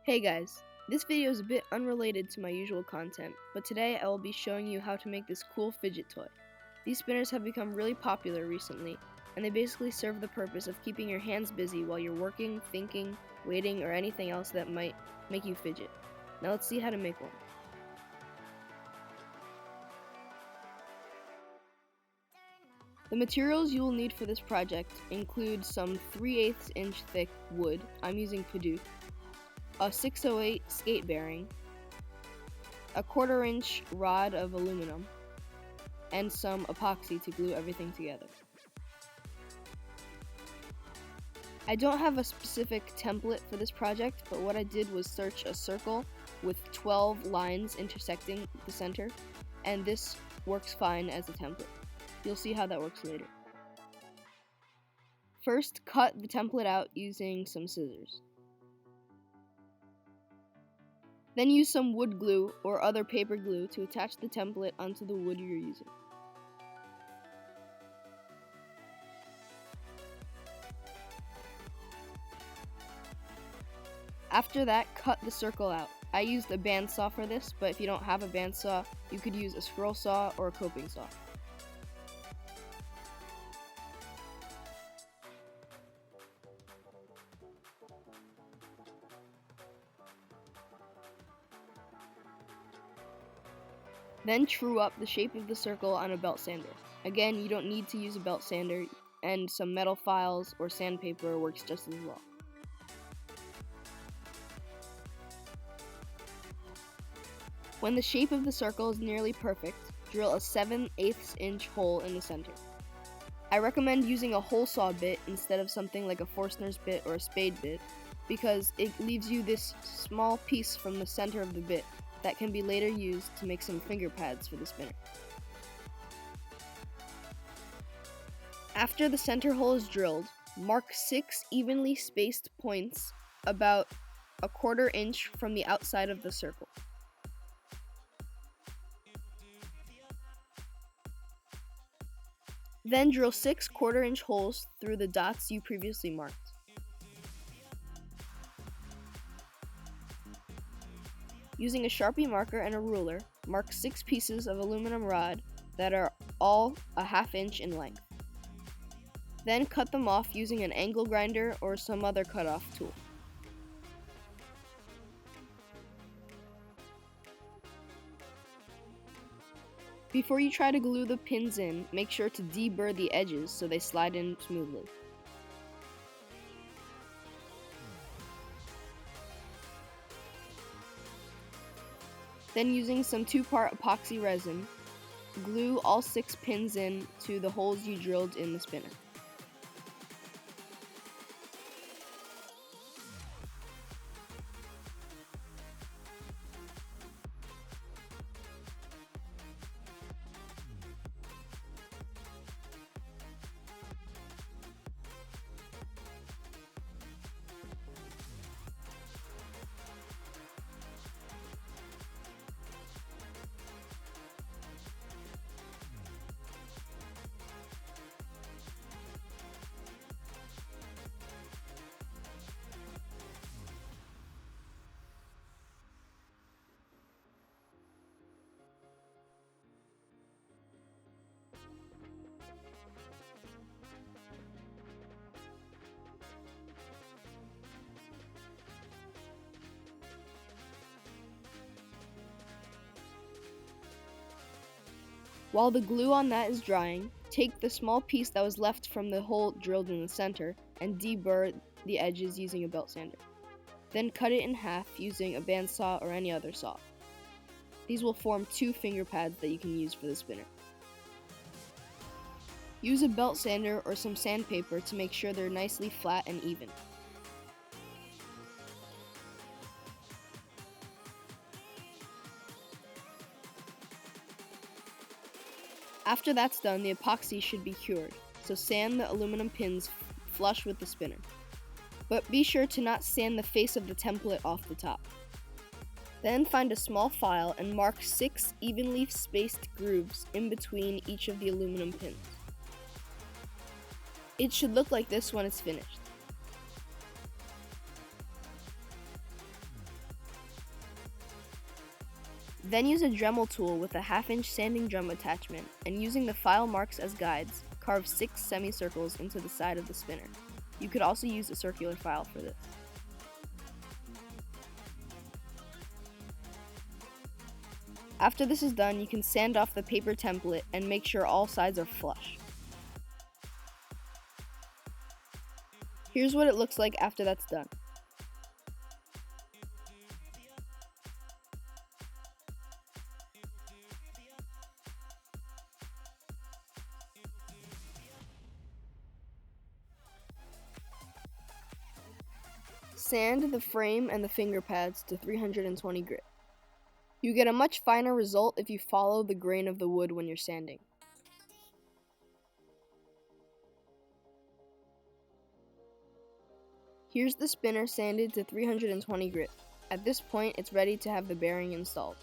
Hey guys, this video is a bit unrelated to my usual content, but today I will be showing you how to make this cool fidget toy. These spinners have become really popular recently, and they basically serve the purpose of keeping your hands busy while you're working, thinking, waiting, or anything else that might make you fidget. Now let's see how to make one. The materials you will need for this project include some 3/8 inch thick wood, I'm using Padauk, a 608 skate bearing, a 1/4 inch rod of aluminum, and some epoxy to glue everything together. I don't have a specific template for this project, but what I did was search a circle with 12 lines intersecting the center, and this works fine as a template. You'll see how that works later. First, cut the template out using some scissors. Then use some wood glue or other paper glue to attach the template onto the wood you're using. After that, cut the circle out. I used a bandsaw for this, but if you don't have a bandsaw, you could use a scroll saw or a coping saw. Then true up the shape of the circle on a belt sander. Again, you don't need to use a belt sander, and some metal files or sandpaper works just as well. When the shape of the circle is nearly perfect, drill a 7/8 inch hole in the center. I recommend using a hole saw bit instead of something like a Forstner's bit or a spade bit, because it leaves you this small piece from the center of the bit that can be later used to make some finger pads for the spinner. After the center hole is drilled, mark 6 evenly spaced points about a 1/4 inch from the outside of the circle. Then drill 6 1/4 inch holes through the dots you previously marked. Using a Sharpie marker and a ruler, mark 6 pieces of aluminum rod that are all a 1/2 inch in length. Then cut them off using an angle grinder or some other cutoff tool. Before you try to glue the pins in, make sure to deburr the edges so they slide in smoothly. Then using some 2-part epoxy resin, glue all 6 pins in to the holes you drilled in the spinner. While the glue on that is drying, take the small piece that was left from the hole drilled in the center and deburr the edges using a belt sander. Then cut it in half using a bandsaw or any other saw. These will form 2 finger pads that you can use for the spinner. Use a belt sander or some sandpaper to make sure they're nicely flat and even. After that's done, the epoxy should be cured, so sand the aluminum pins flush with the spinner. But be sure to not sand the face of the template off the top. Then find a small file and mark 6 evenly spaced grooves in between each of the aluminum pins. It should look like this when it's finished. Then use a Dremel tool with a 1/2-inch sanding drum attachment, and using the file marks as guides, carve 6 semicircles into the side of the spinner. You could also use a circular file for this. After this is done, you can sand off the paper template and make sure all sides are flush. Here's what it looks like after that's done. Sand the frame and the finger pads to 320 grit. You get a much finer result if you follow the grain of the wood when you're sanding. Here's the spinner sanded to 320 grit. At this point, it's ready to have the bearing installed.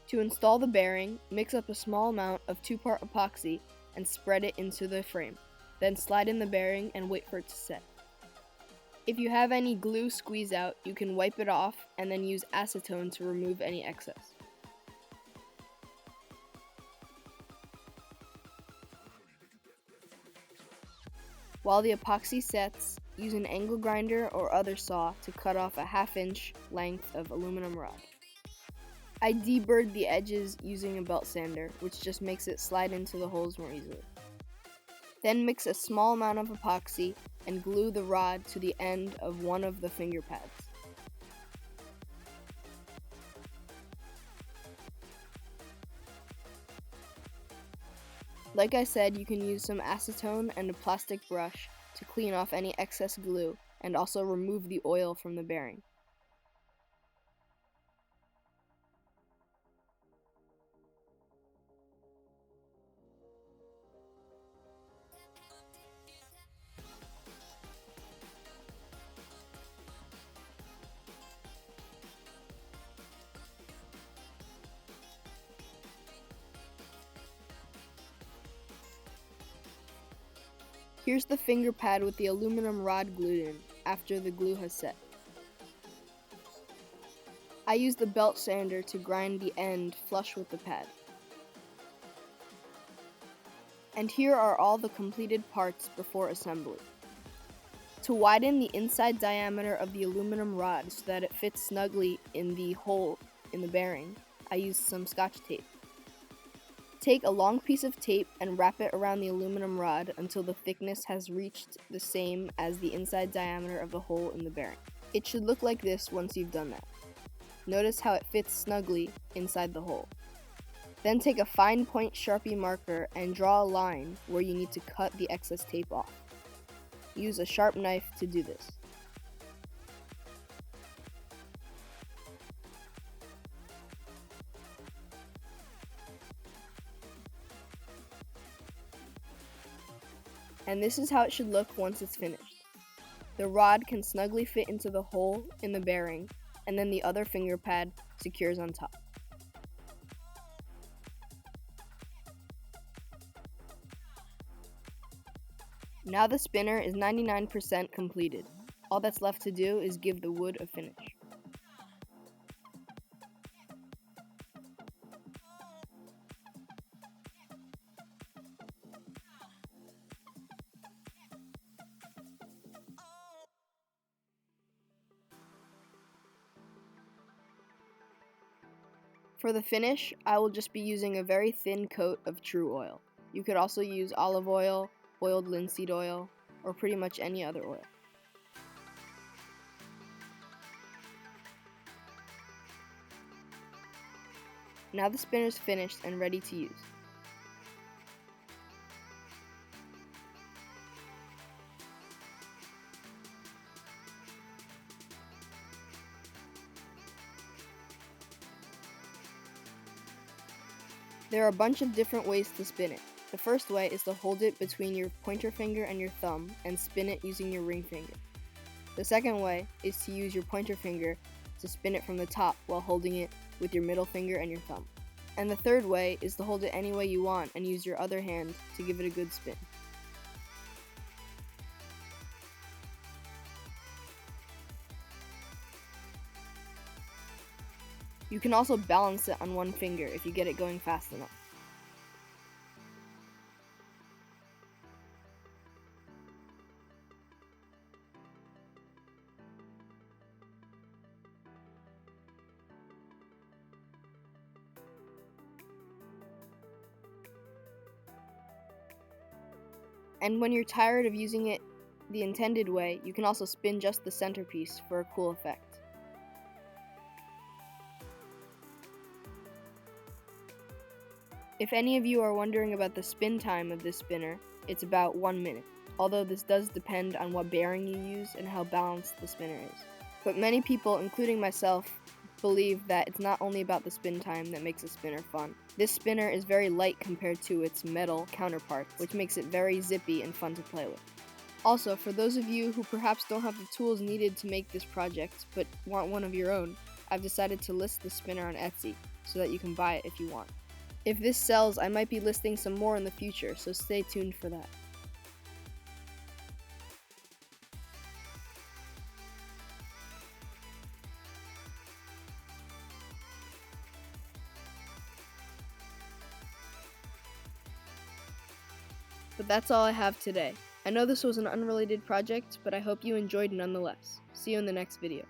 To install the bearing, mix up a small amount of 2-part epoxy and spread it into the frame. Then slide in the bearing and wait for it to set. If you have any glue squeeze out, you can wipe it off and then use acetone to remove any excess. While the epoxy sets, use an angle grinder or other saw to cut off a 1/2-inch length of aluminum rod. I deburred the edges using a belt sander, which just makes it slide into the holes more easily. Then mix a small amount of epoxy and glue the rod to the end of one of the finger pads. Like I said, you can use some acetone and a plastic brush to clean off any excess glue and also remove the oil from the bearing. Here's the finger pad with the aluminum rod glued in, after the glue has set. I used the belt sander to grind the end flush with the pad. And here are all the completed parts before assembly. To widen the inside diameter of the aluminum rod so that it fits snugly in the hole in the bearing, I used some Scotch tape. Take a long piece of tape and wrap it around the aluminum rod until the thickness has reached the same as the inside diameter of the hole in the bearing. It should look like this once you've done that. Notice how it fits snugly inside the hole. Then take a fine point Sharpie marker and draw a line where you need to cut the excess tape off. Use a sharp knife to do this. And this is how it should look once it's finished. The rod can snugly fit into the hole in the bearing, and then the other finger pad secures on top. Now the spinner is 99% completed. All that's left to do is give the wood a finish. For the finish, I will just be using a very thin coat of true oil. You could also use olive oil, oiled linseed oil, or pretty much any other oil. Now the spinner is finished and ready to use. There are a bunch of different ways to spin it. The first way is to hold it between your pointer finger and your thumb and spin it using your ring finger. The second way is to use your pointer finger to spin it from the top while holding it with your middle finger and your thumb. And the third way is to hold it any way you want and use your other hand to give it a good spin. You can also balance it on one finger if you get it going fast enough. And when you're tired of using it the intended way, you can also spin just the centerpiece for a cool effect. If any of you are wondering about the spin time of this spinner, it's about 1 minute, although this does depend on what bearing you use and how balanced the spinner is. But many people, including myself, believe that it's not only about the spin time that makes a spinner fun. This spinner is very light compared to its metal counterparts, which makes it very zippy and fun to play with. Also, for those of you who perhaps don't have the tools needed to make this project, but want one of your own, I've decided to list the spinner on Etsy, so that you can buy it if you want. If this sells, I might be listing some more in the future, so stay tuned for that. But that's all I have today. I know this was an unrelated project, but I hope you enjoyed nonetheless. See you in the next video.